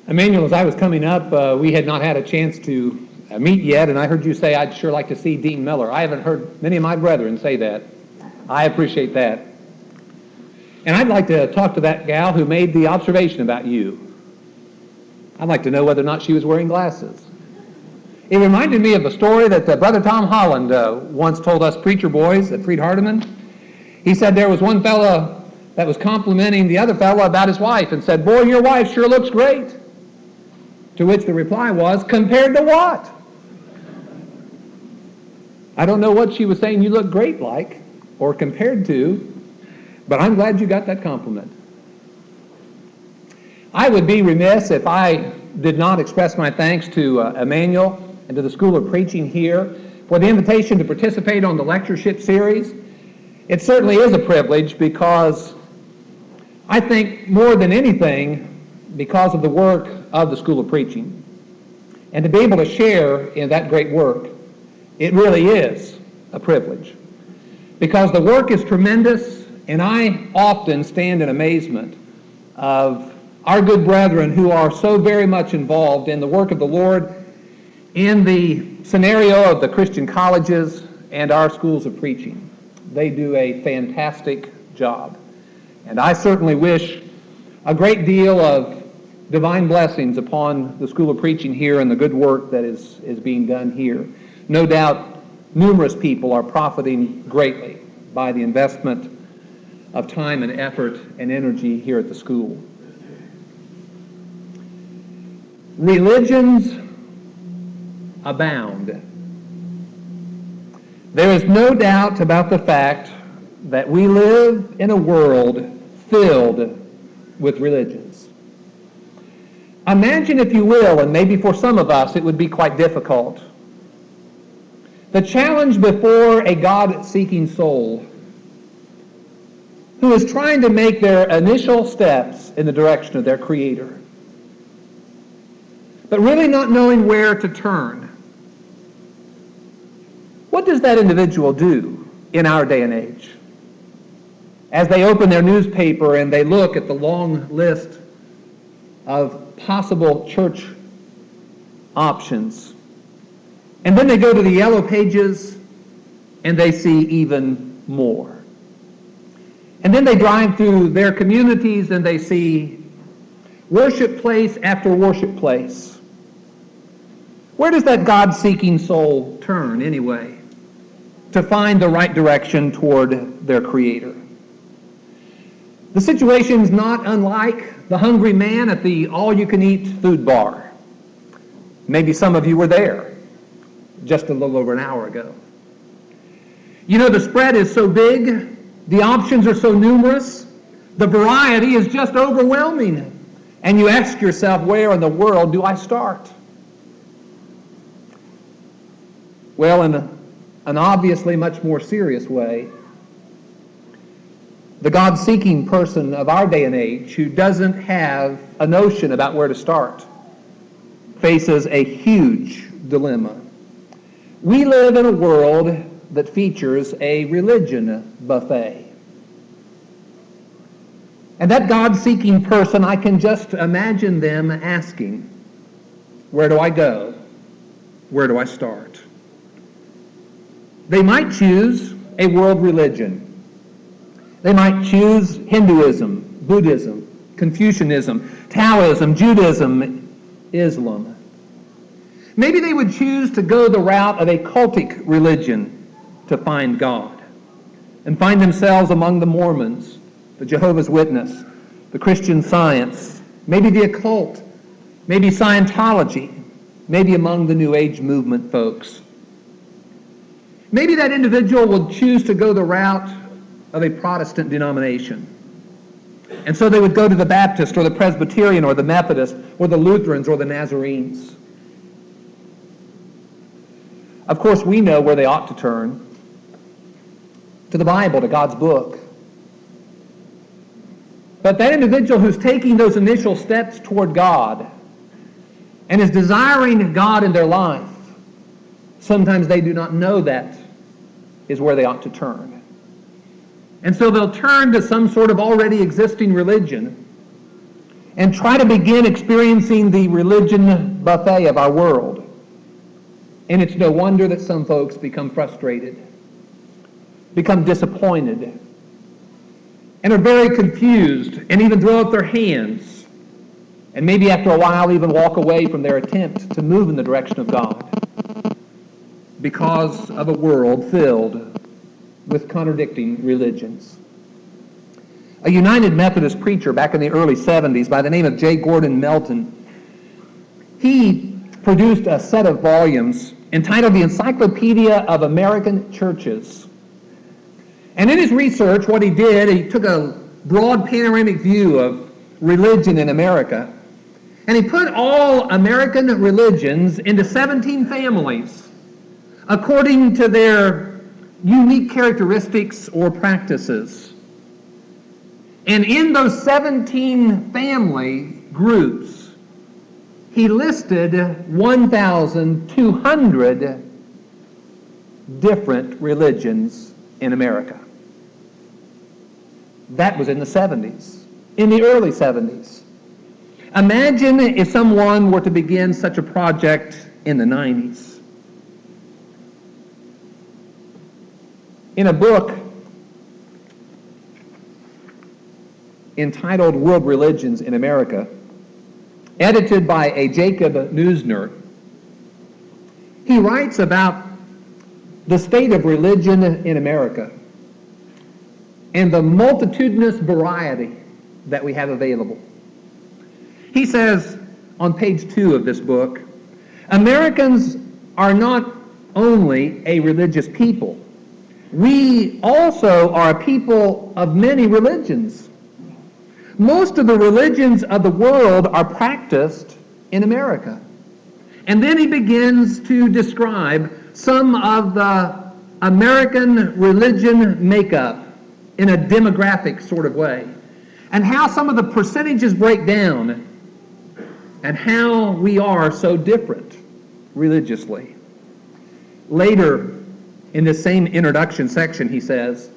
Emmanuel, as I was coming up, we had not had a chance to meet yet, and I heard you say, I'd sure like to see Dean Miller. I haven't heard many of my brethren say that. I appreciate that. And I'd like to talk to that gal who made the observation about you. I'd like to know whether or not she was wearing glasses. It reminded me of a story that Brother Tom Holland once told us preacher boys at Freed Hardeman. He said there was one fella that was complimenting the other fella about his wife and said, "Boy, your wife sure looks great." To which the reply was, "Compared to what?" I don't know what she was saying you look great like, or compared to, but I'm glad you got that compliment. I would be remiss if I did not express my thanks to Emmanuel and to the School of Preaching here for the invitation to participate on the lectureship series. It certainly is a privilege because I think more than anything, because of the work of the School of Preaching, and to be able to share in that great work, it really is a privilege. Because the work is tremendous, and I often stand in amazement of our good brethren who are so very much involved in the work of the Lord in the scenario of the Christian colleges and our schools of preaching. They do a fantastic job. And I certainly wish a great deal of divine blessings upon the School of Preaching here and the good work that is being done here. No doubt numerous people are profiting greatly by the investment of time and effort and energy here at the school. Religions abound. There is no doubt about the fact that we live in a world filled with religions. Imagine, if you will, and maybe for some of us it would be quite difficult, the challenge before a God-seeking soul who is trying to make their initial steps in the direction of their Creator, but really not knowing where to turn. What does that individual do in our day and age? As they open their newspaper and they look at the long list of possible church options, and then they go to the yellow pages and they see even more. And then they drive through their communities and they see worship place after worship place. Where does that God-seeking soul turn anyway to find the right direction toward their Creator? The situation is not unlike the hungry man at the all-you-can-eat food bar. Maybe some of you were there just a little over an hour ago. You know, the spread is so big, the options are so numerous, the variety is just overwhelming. And you ask yourself, where in the world do I start? Well, in an obviously much more serious way, the God-seeking person of our day and age who doesn't have a notion about where to start faces a huge dilemma. We live in a world that features a religion buffet. And that God-seeking person, I can just imagine them asking, where do I go? Where do I start? They might choose a world religion. They might choose Hinduism, Buddhism, Confucianism, Taoism, Judaism, Islam. Maybe they would choose to go the route of a cultic religion to find God and find themselves among the Mormons, the Jehovah's Witness, the Christian Science, maybe the occult, maybe Scientology, maybe among the New Age movement folks. Maybe that individual will choose to go the route of a Protestant denomination. And so they would go to the Baptist or the Presbyterian or the Methodist or the Lutherans or the Nazarenes. Of course, we know where they ought to turn. To the Bible, to God's book. But that individual who's taking those initial steps toward God and is desiring God in their life, sometimes they do not know that is where they ought to turn. And so they'll turn to some sort of already existing religion and try to begin experiencing the religion buffet of our world. And it's no wonder that some folks become frustrated, become disappointed, and are very confused, and even throw up their hands, and maybe after a while even walk away from their attempt to move in the direction of God because of a world filled with contradicting religions. A United Methodist preacher back in the early 70s by the name of J. Gordon Melton, he produced a set of volumes entitled The Encyclopedia of American Churches. And in his research, what he did, he took a broad panoramic view of religion in America, and he put all American religions into 17 families according to their unique characteristics or practices. And in those 17 family groups, he listed 1,200 different religions in America. That was in the 70s, in the early 70s. Imagine if someone were to begin such a project in the 90s. In a book entitled World Religions in America, edited by a Jacob Neusner, he writes about the state of religion in America and the multitudinous variety that we have available. He says on page 2 of this book, Americans are not only a religious people, we also are a people of many religions. Most of the religions of the world are practiced in America. And then he begins to describe some of the American religion makeup in a demographic sort of way, and how some of the percentages break down, and how we are so different religiously. Later, in the same introduction section, he says,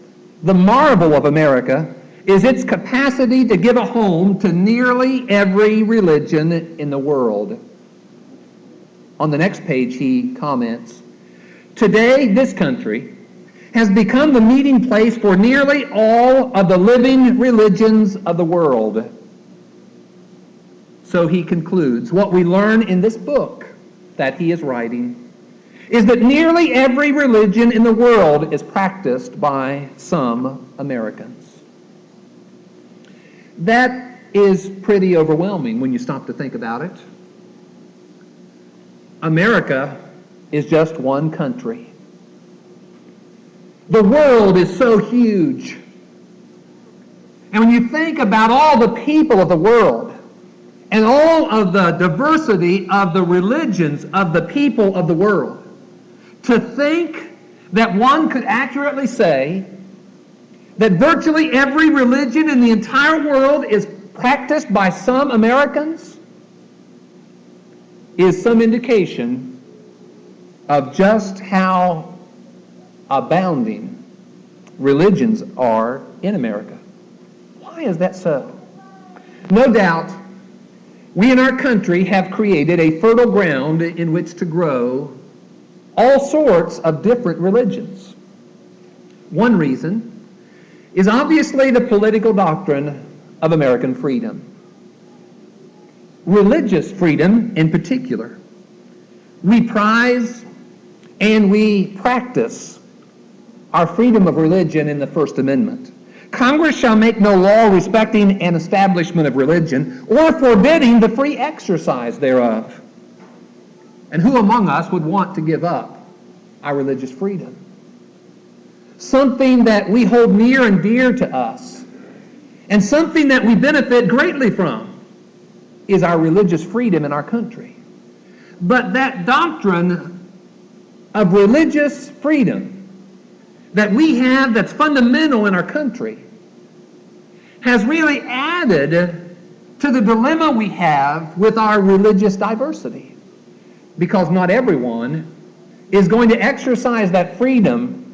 the marvel of America is its capacity to give a home to nearly every religion in the world. On the next page, he comments, today, this country has become the meeting place for nearly all of the living religions of the world. So he concludes, what we learn in this book that he is writing is that nearly every religion in the world is practiced by some Americans. That is pretty overwhelming when you stop to think about it. America is just one country. The world is so huge. And when you think about all the people of the world and all of the diversity of the religions of the people of the world, to think that one could accurately say that virtually every religion in the entire world is practiced by some Americans is some indication of just how abounding religions are in America. Why is that so? No doubt, we in our country have created a fertile ground in which to grow all sorts of different religions. One reason is obviously the political doctrine of American freedom. Religious freedom in particular. We prize and we practice our freedom of religion in the First Amendment. Congress shall make no law respecting an establishment of religion or forbidding the free exercise thereof. And who among us would want to give up our religious freedom? Something that we hold near and dear to us, and something that we benefit greatly from, is our religious freedom in our country. But that doctrine of religious freedom that we have that's fundamental in our country has really added to the dilemma we have with our religious diversity, because not everyone is going to exercise that freedom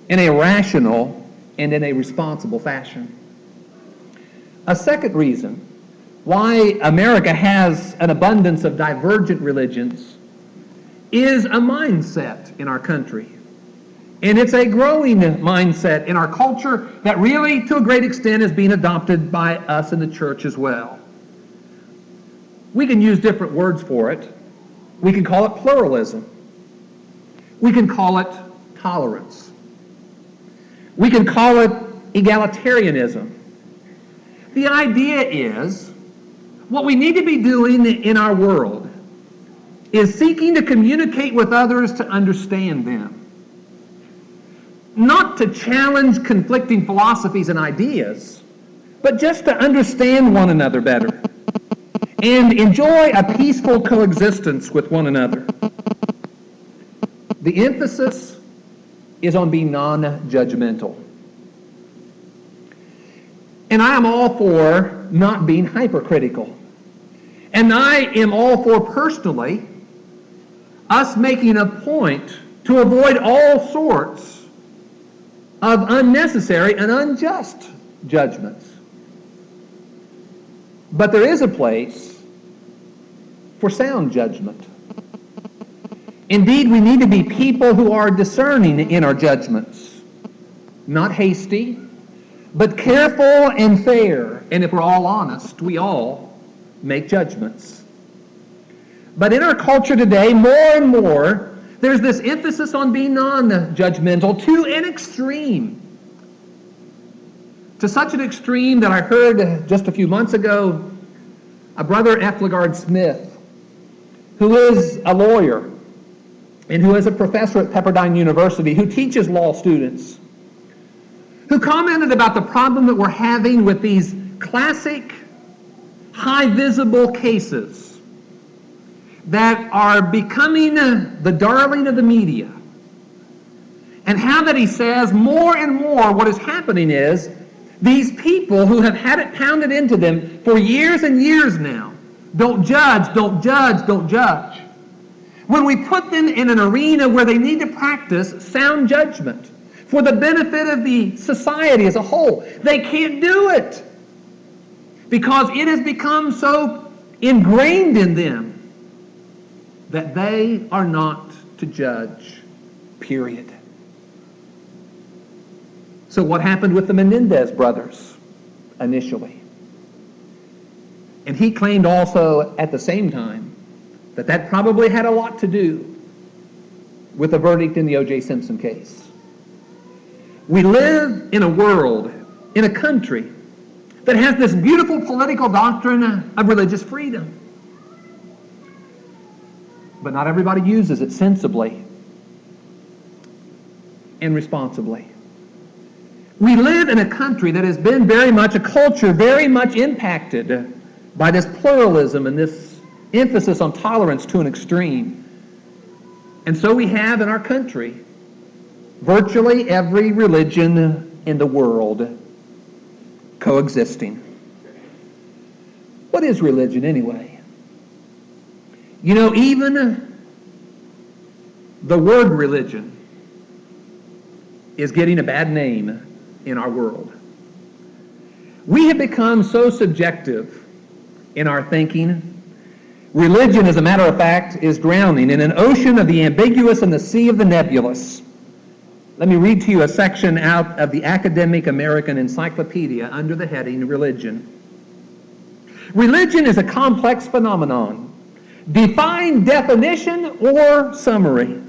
in a rational and in a responsible fashion. A second reason why America has an abundance of divergent religions is a mindset in our country. And it's a growing mindset in our culture that really, to a great extent, is being adopted by us in the church as well. We can use different words for it. We can call it pluralism. We can call it tolerance. We can call it egalitarianism. The idea is, what we need to be doing in our world is seeking to communicate with others to understand them. Not to challenge conflicting philosophies and ideas, but just to understand one another better and enjoy a peaceful coexistence with one another. The emphasis is on being non-judgmental. And I am all for not being hypercritical. And I am all for, personally, us making a point to avoid all sorts of unnecessary and unjust judgments. But there is a place for sound judgment. Indeed, we need to be people who are discerning in our judgments, not hasty, but careful and fair. And if we're all honest, we all make judgments. But in our culture today, more and more, there's this emphasis on being non-judgmental to an extreme. To such an extreme that I heard just a few months ago, a brother F. LaGard Smith, who is a lawyer and who is a professor at Pepperdine University, who teaches law students, who commented about the problem that we're having with these classic, high-visible cases that are becoming the darling of the media. And how that he says more and more what is happening is these people who have had it pounded into them for years and years now, don't judge, don't judge, don't judge. When we put them in an arena where they need to practice sound judgment for the benefit of the society as a whole, they can't do it because it has become so ingrained in them that they are not to judge, period. So what happened with the Menendez brothers initially? And he claimed also at the same time that that probably had a lot to do with the verdict in the O.J. Simpson case. We live in a world, in a country, that has this beautiful political doctrine of religious freedom. But not everybody uses it sensibly and responsibly. We live in a country that has been very much a culture, very much impacted by this pluralism and this emphasis on tolerance to an extreme. And so we have in our country virtually every religion in the world coexisting. What is religion anyway? You know, even the word religion is getting a bad name in our world. We have become so subjective in our thinking. Religion, as a matter of fact, is drowning in an ocean of the ambiguous and the sea of the nebulous. Let me read to you a section out of the Academic American Encyclopedia under the heading Religion. Religion is a complex phenomenon. Define, definition, or summary.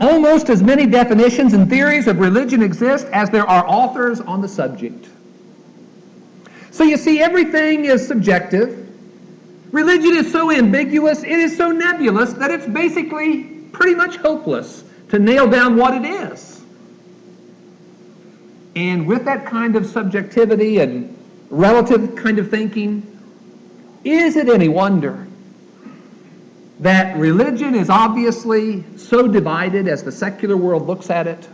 Almost as many definitions and theories of religion exist as there are authors on the subject. So you see, everything is subjective. Religion is so ambiguous, it is so nebulous, that it's basically pretty much hopeless to nail down what it is. And with that kind of subjectivity and relative kind of thinking, is it any wonder that religion is obviously so divided as the secular world looks at it,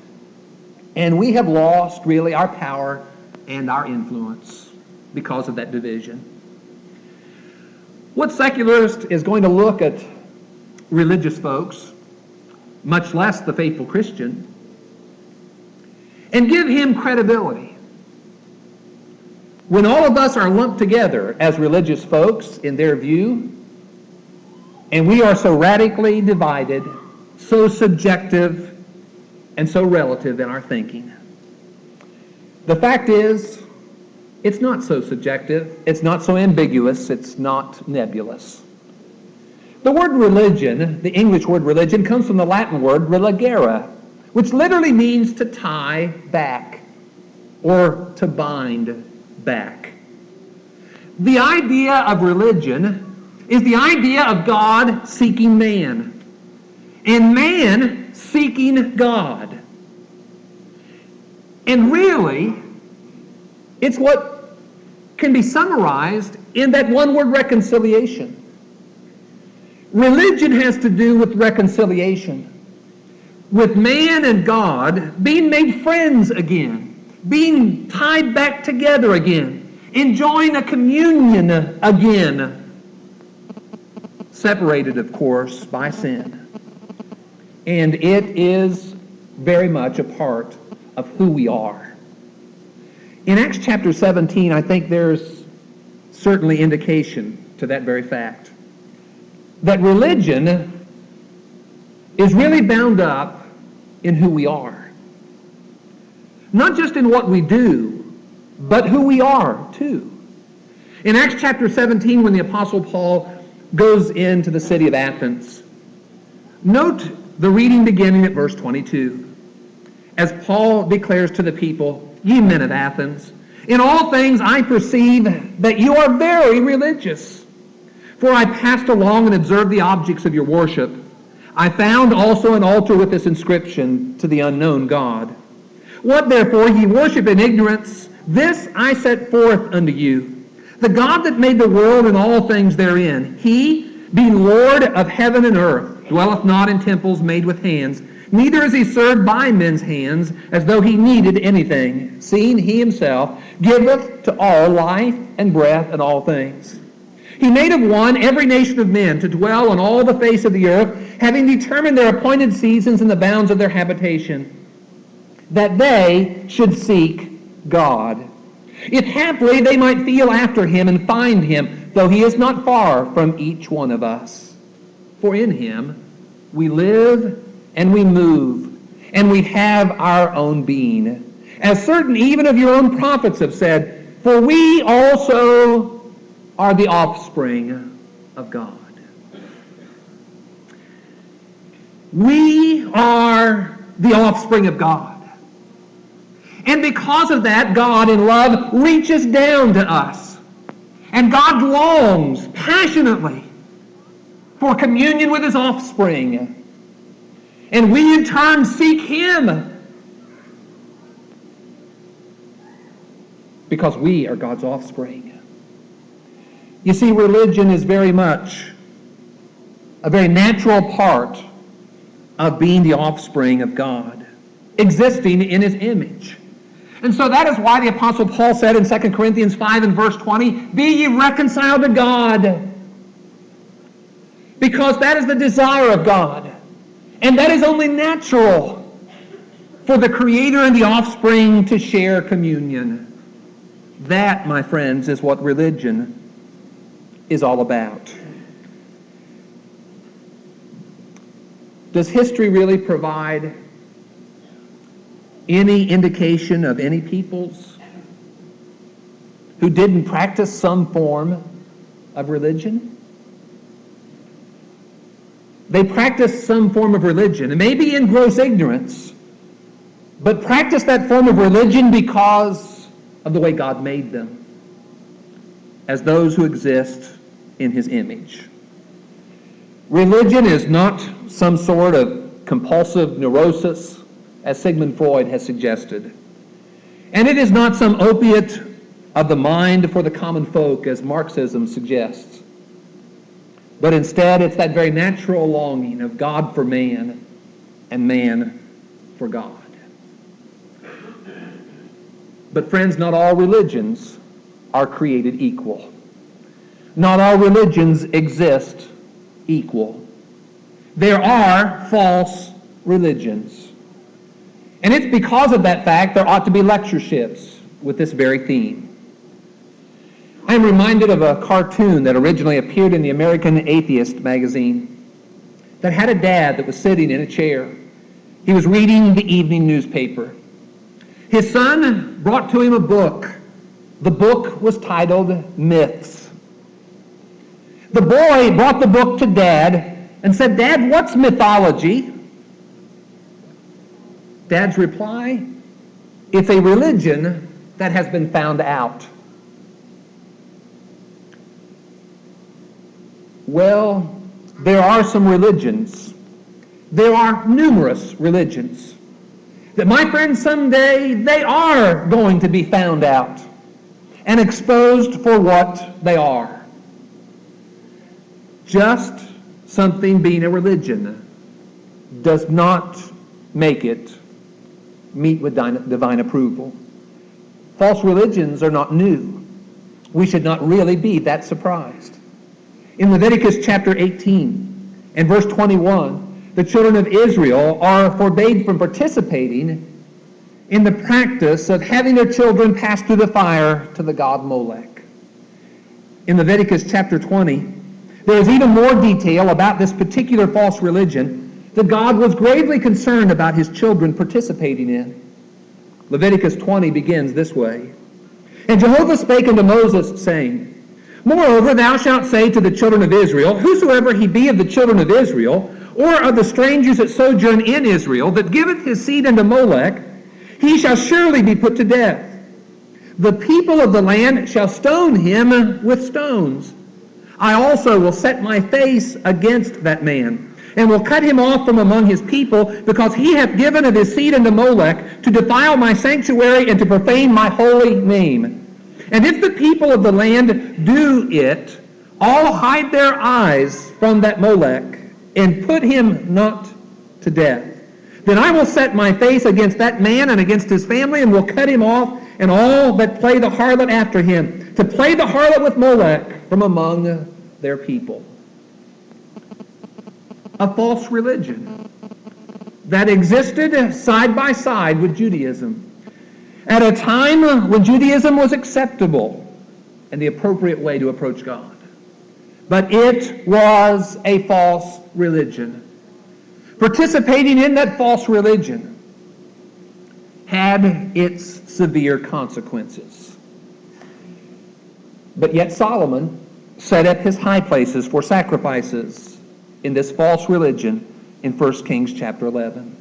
and we have lost really our power and our influence because of that division? What secularist is going to look at religious folks, much less the faithful Christian, and give him credibility? when all of us are lumped together as religious folks in their view, and we are so radically divided, so subjective, and so relative in our thinking. The fact is, it's not so subjective, it's not so ambiguous, it's not nebulous. The word religion, the English word religion, comes from the Latin word religere, which literally means to tie back or to bind back. The idea of religion is the idea of God seeking man, and man seeking God. And really, it's what can be summarized in that one word, reconciliation. Religion has to do with reconciliation, with man and God being made friends again, being tied back together again, enjoying a communion again, separated, of course, by sin. And it is very much a part of who we are. In Acts chapter 17, I think there's certainly indication to that very fact, that religion is really bound up in who we are. Not just in what we do, but who we are, too. In Acts chapter 17, when the Apostle Paul goes into the city of Athens, note the reading beginning at verse 22. As Paul declares to the people, "Ye men of Athens, in all things I perceive that you are very religious. For I passed along and observed the objects of your worship. I found also an altar with this inscription, to the unknown God. What therefore ye worship in ignorance, this I set forth unto you. The God that made the world and all things therein, he, being Lord of heaven and earth, dwelleth not in temples made with hands, neither is he served by men's hands, as though he needed anything, seeing he himself giveth to all life and breath and all things. He made of one every nation of men to dwell on all the face of the earth, having determined their appointed seasons and the bounds of their habitation, that they should seek God, if haply they might feel after him and find him, though he is not far from each one of us. For in him we live and we move, and we have our own being. As certain even of your own prophets have said, for we also are the offspring of God." We are the offspring of God. And because of that, God in love reaches down to us. And God longs passionately for communion with his offspring. And we in turn seek him because we are God's offspring. You see, religion is very much a very natural part of being the offspring of God, existing in his image. And so that is why the Apostle Paul said in 2 Corinthians 5 and verse 20, "Be ye reconciled to God." Because that is the desire of God. And that is only natural for the Creator and the offspring to share communion. That, my friends, is what religion is all about. Does history really provide any indication of any peoples who didn't practice some form of religion? They practiced some form of religion, and maybe in gross ignorance, but practiced that form of religion because of the way God made them, as those who exist in his image. Religion is not some sort of compulsive neurosis, as Sigmund Freud has suggested. And it is not some opiate of the mind for the common folk, as Marxism suggests. But instead, it's that very natural longing of God for man and man for God. But friends, not all religions are created equal. Not all religions exist equal. There are false religions. And it's because of that fact there ought to be lectureships with this very theme. I am reminded of a cartoon that originally appeared in the American Atheist magazine that had a dad that was sitting in a chair. He was reading the evening newspaper. His son brought to him a book. The book was titled Myths. The boy brought the book to Dad and said, "Dad, what's mythology?" Dad's reply, "It's a religion that has been found out." Well, there are some religions. There are numerous religions that, my friends, someday they are going to be found out and exposed for what they are. Just something being a religion does not make it meet with divine approval. False religions are not new. We should not really be that surprised. In Leviticus chapter 18 and verse 21, the children of Israel are forbade from participating in the practice of having their children pass through the fire to the god Molech. In Leviticus chapter 20, there is even more detail about this particular false religion that God was gravely concerned about his children participating in. Leviticus 20 begins this way. "And Jehovah spake unto Moses, saying, Moreover, thou shalt say to the children of Israel, Whosoever he be of the children of Israel, or of the strangers that sojourn in Israel, that giveth his seed unto Molech, he shall surely be put to death. The people of the land shall stone him with stones. I also will set my face against that man, and will cut him off from among his people, because he hath given of his seed unto Molech, to defile my sanctuary and to profane my holy name. And if the people of the land do it, all hide their eyes from that Molech, and put him not to death. Then I will set my face against that man and against his family, and will cut him off, and all that play the harlot after him, to play the harlot with Molech from among their people." A false religion that existed side by side with Judaism at a time when Judaism was acceptable and the appropriate way to approach God. But it was a false religion. Participating in that false religion had its severe consequences. But yet Solomon set up his high places for sacrifices in this false religion in 1 Kings chapter 11.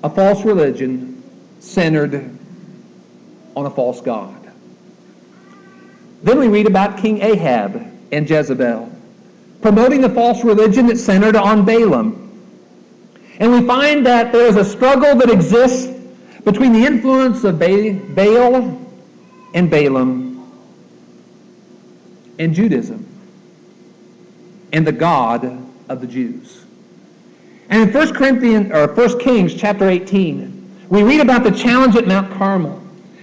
A false religion centered on a false god. Then we read about King Ahab and Jezebel, promoting the false religion that centered on Balaam. And we find that there is a struggle that exists between the influence of Baal and Balaam and Judaism and the God of the Jews. And in 1 Kings chapter 18, we read about the challenge at Mount Carmel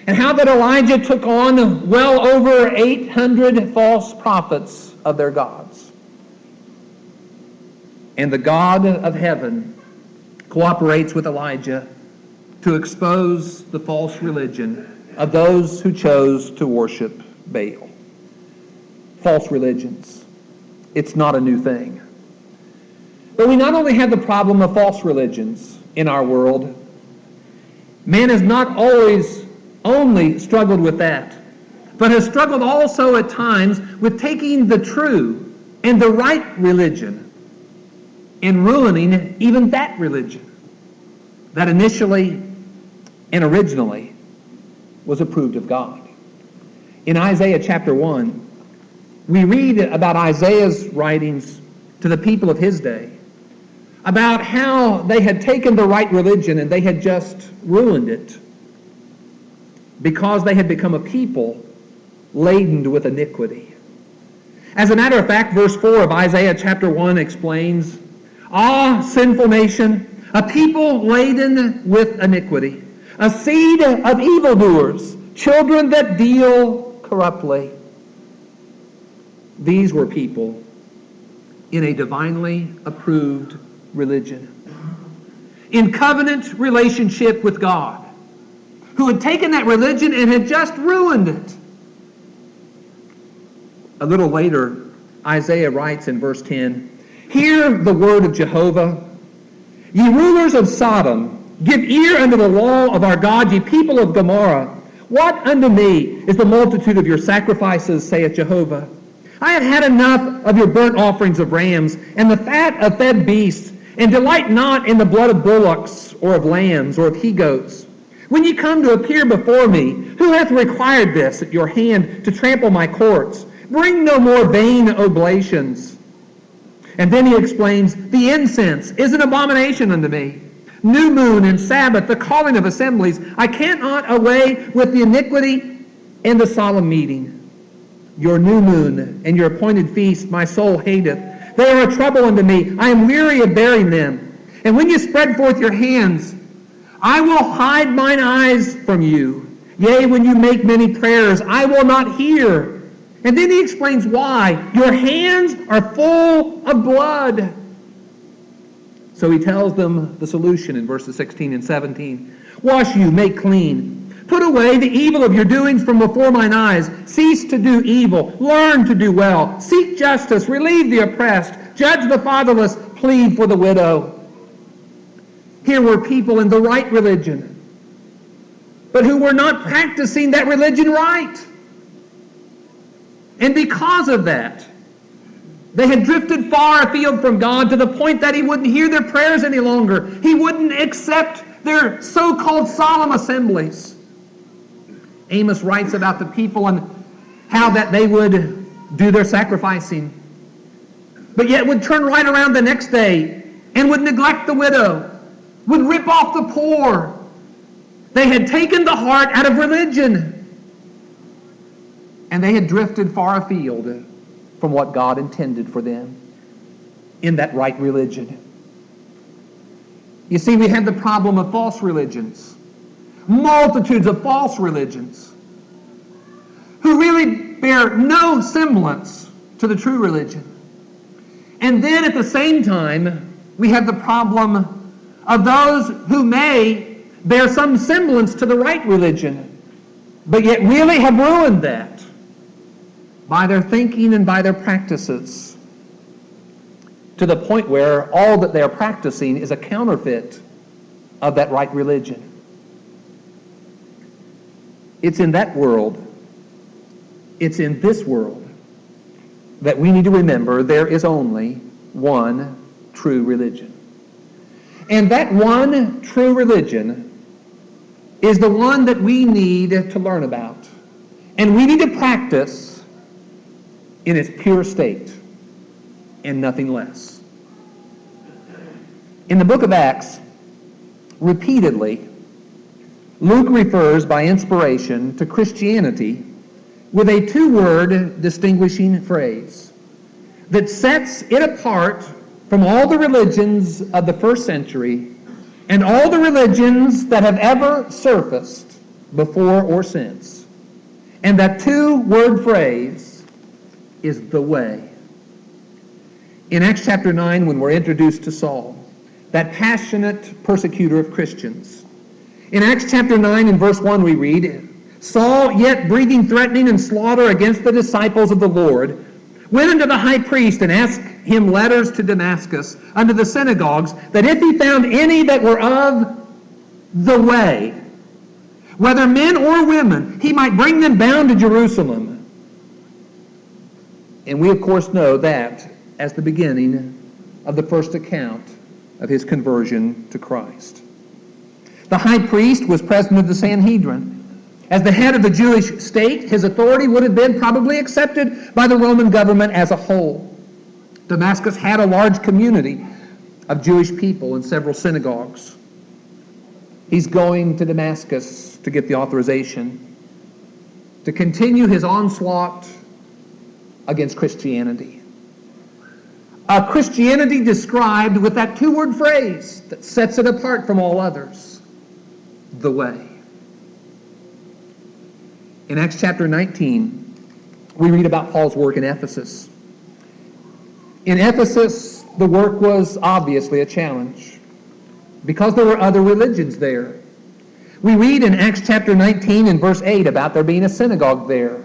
and how that Elijah took on well over 800 false prophets of their gods. And the God of heaven cooperates with Elijah to expose the false religion of those who chose to worship Baal. False religions. It's not a new thing. But we not only have the problem of false religions in our world, man has not always only struggled with that, but has struggled also at times with taking the true and the right religion and ruining even that religion that initially and originally was approved of God. In Isaiah chapter 1, we read about Isaiah's writings to the people of his day, about how they had taken the right religion and they had just ruined it because they had become a people laden with iniquity. As a matter of fact, verse 4 of Isaiah chapter 1 explains, "Ah, sinful nation, a people laden with iniquity, a seed of evildoers, children that deal corruptly." These were people in a divinely approved religion, in covenant relationship with God, who had taken that religion and had just ruined it. A little later, Isaiah writes in verse 10, "Hear the word of Jehovah. Ye rulers of Sodom, give ear unto the law of our God, ye people of Gomorrah. What unto me is the multitude of your sacrifices, saith Jehovah? I have had enough of your burnt offerings of rams, and the fat of fed beasts, and delight not in the blood of bullocks, or of lambs, or of he-goats. When ye come to appear before me, who hath required this at your hand to trample my courts? Bring no more vain oblations." And then he explains, "The incense is an abomination unto me. New moon and Sabbath, the calling of assemblies. I cannot away with the iniquity and the solemn meeting. Your new moon and your appointed feast my soul hateth. They are a trouble unto me. I am weary of bearing them. And when you spread forth your hands, I will hide mine eyes from you. Yea, when you make many prayers, I will not hear." And then he explains why. "Your hands are full of blood." So he tells them the solution in verses 16 and 17. "Wash you, make clean. Put away the evil of your doings from before mine eyes. Cease to do evil. Learn to do well. Seek justice. Relieve the oppressed. Judge the fatherless. Plead for the widow." Here were people in the right religion, but who were not practicing that religion right. And because of that, they had drifted far afield from God to the point that he wouldn't hear their prayers any longer. He wouldn't accept their so-called solemn assemblies. Amos writes about the people and how that they would do their sacrificing, but yet would turn right around the next day and would neglect the widow, would rip off the poor. They had taken the heart out of religion, and they had drifted far afield from what God intended for them in that right religion. You see, we have the problem of false religions. Multitudes of false religions who really bear no semblance to the true religion. And then at the same time, we have the problem of those who may bear some semblance to the right religion, but yet really have ruined that by their thinking and by their practices, to the point where all that they are practicing is a counterfeit of that right religion. It's in that world, it's in this world, that we need to remember there is only one true religion. And that one true religion is the one that we need to learn about. And we need to practice in its pure state and nothing less. In the book of Acts, repeatedly, Luke refers by inspiration to Christianity with a two-word distinguishing phrase that sets it apart from all the religions of the first century and all the religions that have ever surfaced before or since. And that two-word phrase is the way. In Acts chapter 9, when we're introduced to Saul, that passionate persecutor of Christians, in Acts chapter 9 and verse 1 we read, "Saul, yet breathing threatening and slaughter against the disciples of the Lord, went unto the high priest and asked him letters to Damascus unto the synagogues, that if he found any that were of the way, whether men or women, he might bring them bound to Jerusalem." And we, of course, know that as the beginning of the first account of his conversion to Christ. The high priest was president of the Sanhedrin. As the head of the Jewish state, his authority would have been probably accepted by the Roman government as a whole. Damascus had a large community of Jewish people in several synagogues. He's going to Damascus to get the authorization to continue his onslaught against Christianity. A Christianity described with that two-word phrase that sets it apart from all others, the way. In Acts chapter 19, we read about Paul's work in Ephesus. In Ephesus, the work was obviously a challenge because there were other religions there. We read in Acts chapter 19 and verse 8 about there being a synagogue there.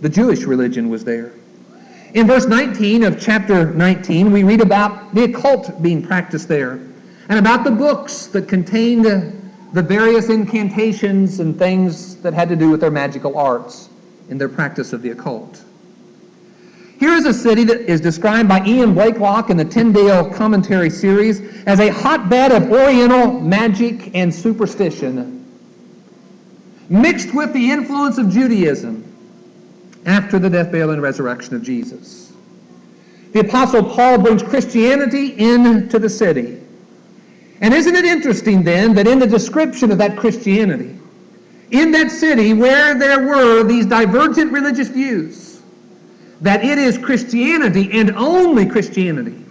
The Jewish religion was there. In verse 19 of chapter 19, we read about the occult being practiced there, and about the books that contained the various incantations and things that had to do with their magical arts in their practice of the occult. Here is a city that is described by Ian Blakelock in the Tyndale Commentary series as a hotbed of Oriental magic and superstition, mixed with the influence of Judaism after the death, burial, and resurrection of Jesus. The Apostle Paul brings Christianity into the city. And isn't it interesting then that in the description of that Christianity, in that city where there were these divergent religious views, that it is Christianity and only Christianity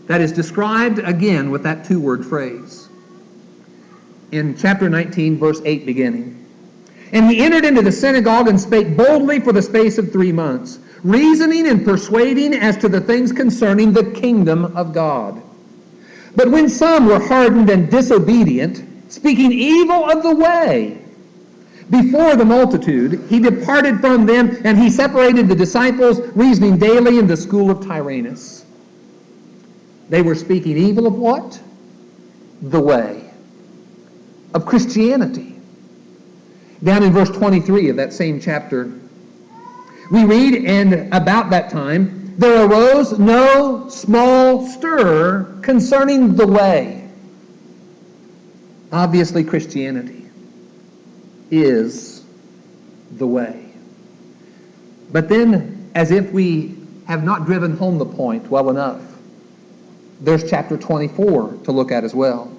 that is described again with that two-word phrase. In chapter 19, verse 8 beginning. And he entered into the synagogue and spake boldly for the space of 3 months, reasoning and persuading as to the things concerning the kingdom of God. But when some were hardened and disobedient, speaking evil of the way before the multitude, he departed from them, and he separated the disciples, reasoning daily in the school of Tyrannus. They were speaking evil of what? The way. Of Christianity. Down in verse 23 of that same chapter, we read, and about that time there arose no small stir concerning the way. Obviously, Christianity is the way. But then, as if we have not driven home the point well enough, there's chapter 24 to look at as well.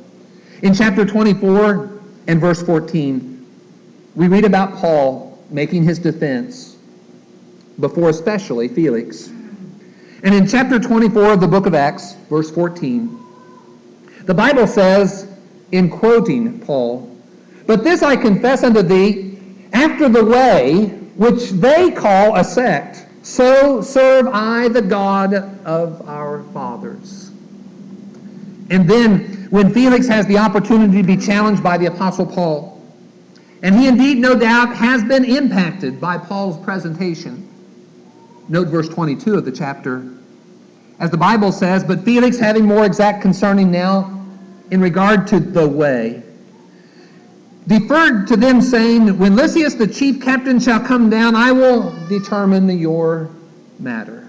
In chapter 24 and verse 14, we read about Paul making his defense before especially Felix. And in chapter 24 of the book of Acts, verse 14, the Bible says, in quoting Paul, "But this I confess unto thee, after the way which they call a sect, so serve I the God of our fathers." And then, when Felix has the opportunity to be challenged by the Apostle Paul, and he indeed, no doubt, has been impacted by Paul's presentation. Note verse 22 of the chapter. As the Bible says, "But Felix, having more exact concerning now, in regard to the way, deferred to them, saying, When Lysias the chief captain shall come down, I will determine your matter."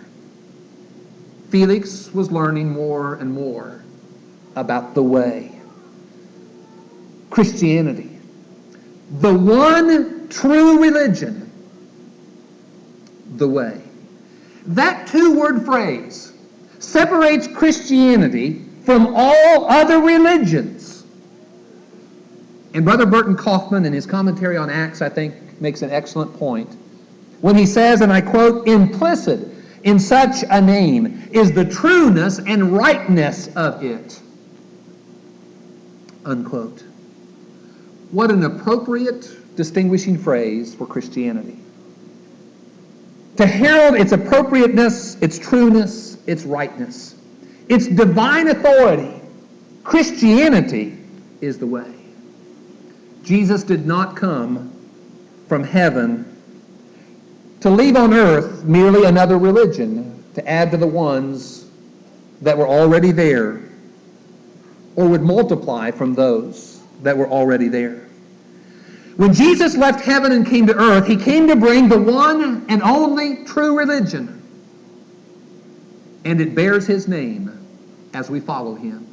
Felix was learning more and more about the way. Christianity. The one true religion, the way. That two-word phrase separates Christianity from all other religions. And Brother Burton Kaufman, in his commentary on Acts, I think, makes an excellent point when he says, and I quote, "Implicit in such a name is the trueness and rightness of it." Unquote. What an appropriate distinguishing phrase for Christianity. To herald its appropriateness, its trueness, its rightness, its divine authority, Christianity is the way. Jesus did not come from heaven to leave on earth merely another religion to add to the ones that were already there or would multiply from those that were already there. When Jesus left heaven and came to earth, he came to bring the one and only true religion. And it bears his name as we follow him.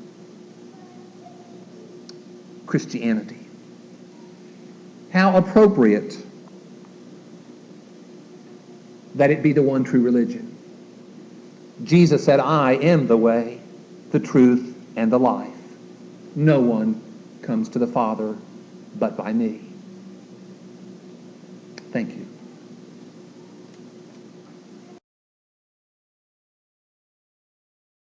Christianity. How appropriate that it be the one true religion. Jesus said, "I am the way, the truth, and the life. No one comes to the Father but by me." Thank you.